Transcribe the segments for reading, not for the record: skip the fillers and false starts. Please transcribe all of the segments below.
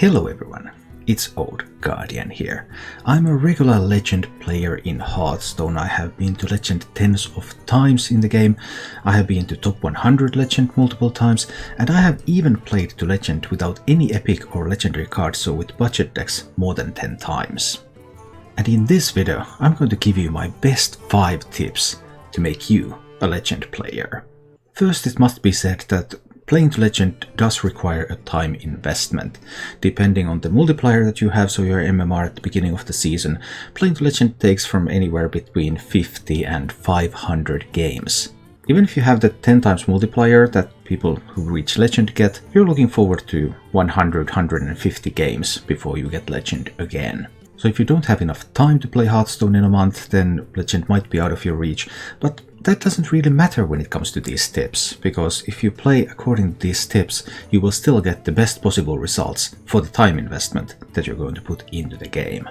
Hello everyone, it's Old Guardian here. I'm a regular Legend player in Hearthstone. I have been to Legend tens of times in the game, I have been to top 100 Legend multiple times, and I have even played to Legend without any epic or legendary cards, so with budget decks more than 10 times. And in this video I'm going to give you my best 5 tips to make you a Legend player. First, it must be said that playing to Legend does require a time investment. Depending on the multiplier that you have, so your MMR at the beginning of the season, playing to Legend takes from anywhere between 50 and 500 games. Even if you have the 10 times multiplier that people who reach Legend get, you're looking forward to 100-150 games before you get Legend again. So if you don't have enough time to play Hearthstone in a month, then Legend might be out of your reach, but that doesn't really matter when it comes to these tips, because if you play according to these tips, you will still get the best possible results for the time investment that you're going to put into the game.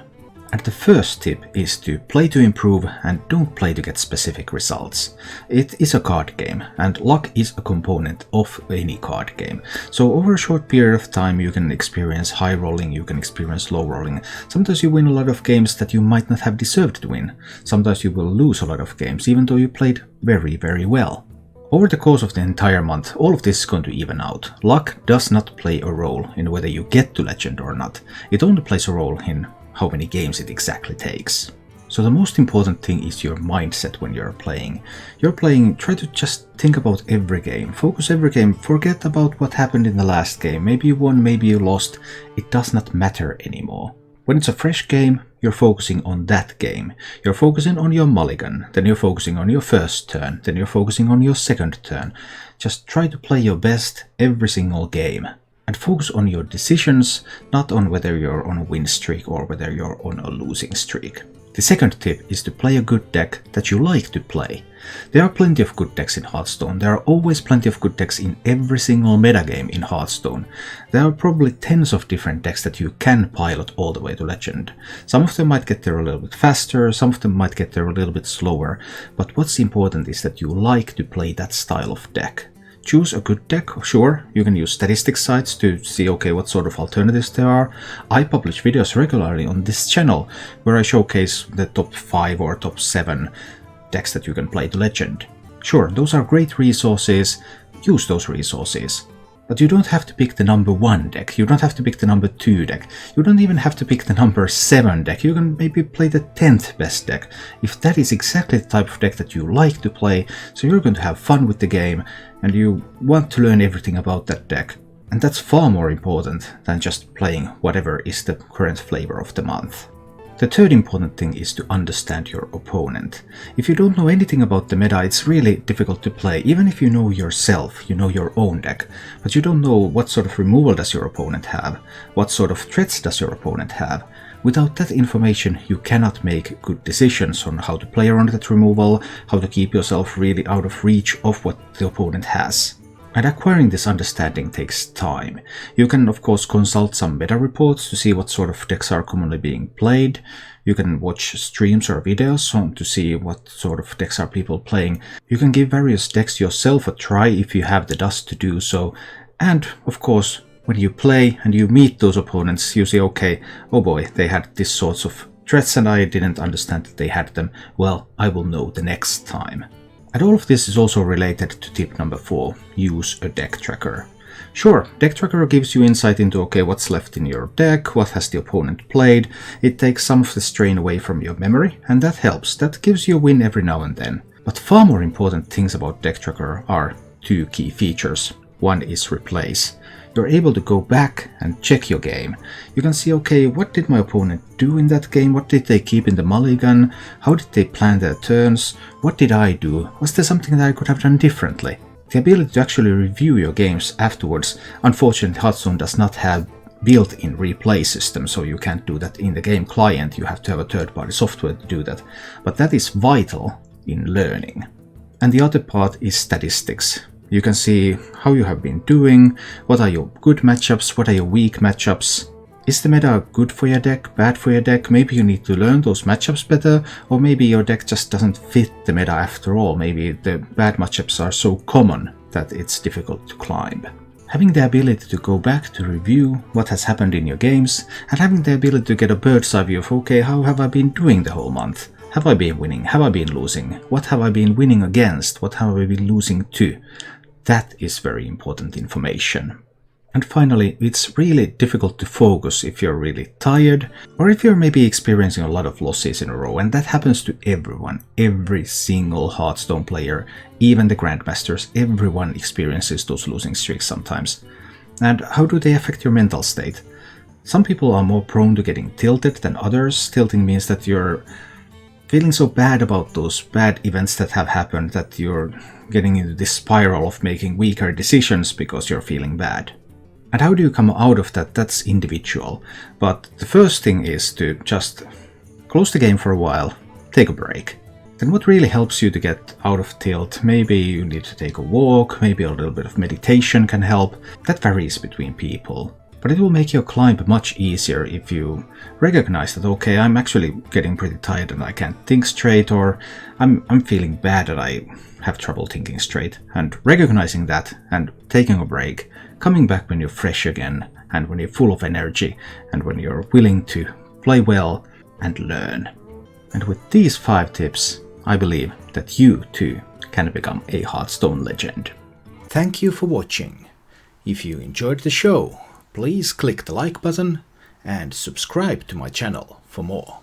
And the first tip is to play to improve and don't play to get specific results. It is a card game, and luck is a component of any card game. So over a short period of time you can experience high rolling, you can experience low rolling. Sometimes you win a lot of games that you might not have deserved to win. Sometimes you will lose a lot of games even though you played very well. Over the course of the entire month, all of this is going to even out. Luck does not play a role in whether you get to Legend or not. It only plays a role in how many games it exactly takes. So the most important thing is your mindset when you're playing. Try to just think about every game, focus every game, forget about what happened in the last game. Maybe you won, maybe you lost, it does not matter anymore. When it's a fresh game, you're focusing on that game. You're focusing on your mulligan, then you're focusing on your first turn, then you're focusing on your second turn. Just try to play your best every single game. And focus on your decisions, not on whether you're on a win streak or whether you're on a losing streak. The second tip is to play a good deck that you like to play. There are plenty of good decks in Hearthstone. There are always plenty of good decks in every single metagame in Hearthstone. There are probably tens of different decks that you can pilot all the way to Legend. Some of them might get there a little bit faster, some of them might get there a little bit slower, but what's important is that you like to play that style of deck. Choose a good deck, sure, you can use statistics sites to see what sort of alternatives there are. I publish videos regularly on this channel where I showcase the top 5 or top 7 decks that you can play to Legend. Sure, those are great resources, use those resources. But you don't have to pick the number 1 deck, you don't have to pick the number 2 deck, you don't even have to pick the number 7 deck, you can maybe play the 10th best deck, if that is exactly the type of deck that you like to play, so you're going to have fun with the game, and you want to learn everything about that deck. And that's far more important than just playing whatever is the current flavor of the month. The third important thing is to understand your opponent. If you don't know anything about the meta, it's really difficult to play. Even if you know yourself, you know your own deck, but you don't know what sort of removal does your opponent have, what sort of threats does your opponent have. Without that information, you cannot make good decisions on how to play around that removal, how to keep yourself really out of reach of what the opponent has. And acquiring this understanding takes time. You can of course consult some meta reports to see what sort of decks are commonly being played. You can watch streams or videos to see what sort of decks are people playing. You can give various decks yourself a try if you have the dust to do so. And of course, when you play and you meet those opponents, you say, okay, oh boy, they had these sorts of threats and I didn't understand that they had them. Well, I will know the next time. And all of this is also related to tip number 4, use a deck tracker. Sure, deck tracker gives you insight into what's left in your deck, what has the opponent played. It takes some of the strain away from your memory, and that helps. That gives you a win every now and then. But far more important things about deck tracker are 2 key features. One is replace. You're able to go back and check your game. You can see, what did my opponent do in that game? What did they keep in the mulligan? How did they plan their turns? What did I do? Was there something that I could have done differently? The ability to actually review your games afterwards. Unfortunately, Hearthstone does not have built-in replay system, so you can't do that in the game client. You have to have a third-party software to do that. But that is vital in learning. And the other part is statistics. You can see how you have been doing, what are your good matchups, what are your weak matchups. Is the meta good for your deck, bad for your deck? Maybe you need to learn those matchups better, or maybe your deck just doesn't fit the meta after all. Maybe the bad matchups are so common that it's difficult to climb. Having the ability to go back to review what has happened in your games, and having the ability to get a bird's eye view of, okay, how have I been doing the whole month? Have I been winning? Have I been losing? What have I been winning against? What have I been losing to? That is very important information. And finally, it's really difficult to focus if you're really tired, or if you're maybe experiencing a lot of losses in a row, and that happens to everyone. Every single Hearthstone player, even the Grandmasters, everyone experiences those losing streaks sometimes. And how do they affect your mental state? Some people are more prone to getting tilted than others. Tilting means that you're feeling so bad about those bad events that have happened that you're getting into this spiral of making weaker decisions because you're feeling bad. And how do you come out of that? That's individual. But the first thing is to just close the game for a while, take a break. Then what really helps you to get out of tilt? Maybe you need to take a walk, maybe a little bit of meditation can help. That varies between people. But it will make your climb much easier if you recognize that, okay, I'm actually getting pretty tired and I can't think straight, or I'm feeling bad and I have trouble thinking straight. And recognizing that and taking a break, coming back when you're fresh again and when you're full of energy and when you're willing to play well and learn. And with these 5 tips, I believe that you too can become a Hearthstone legend. Thank you for watching. If you enjoyed the show, please click the like button and subscribe to my channel for more.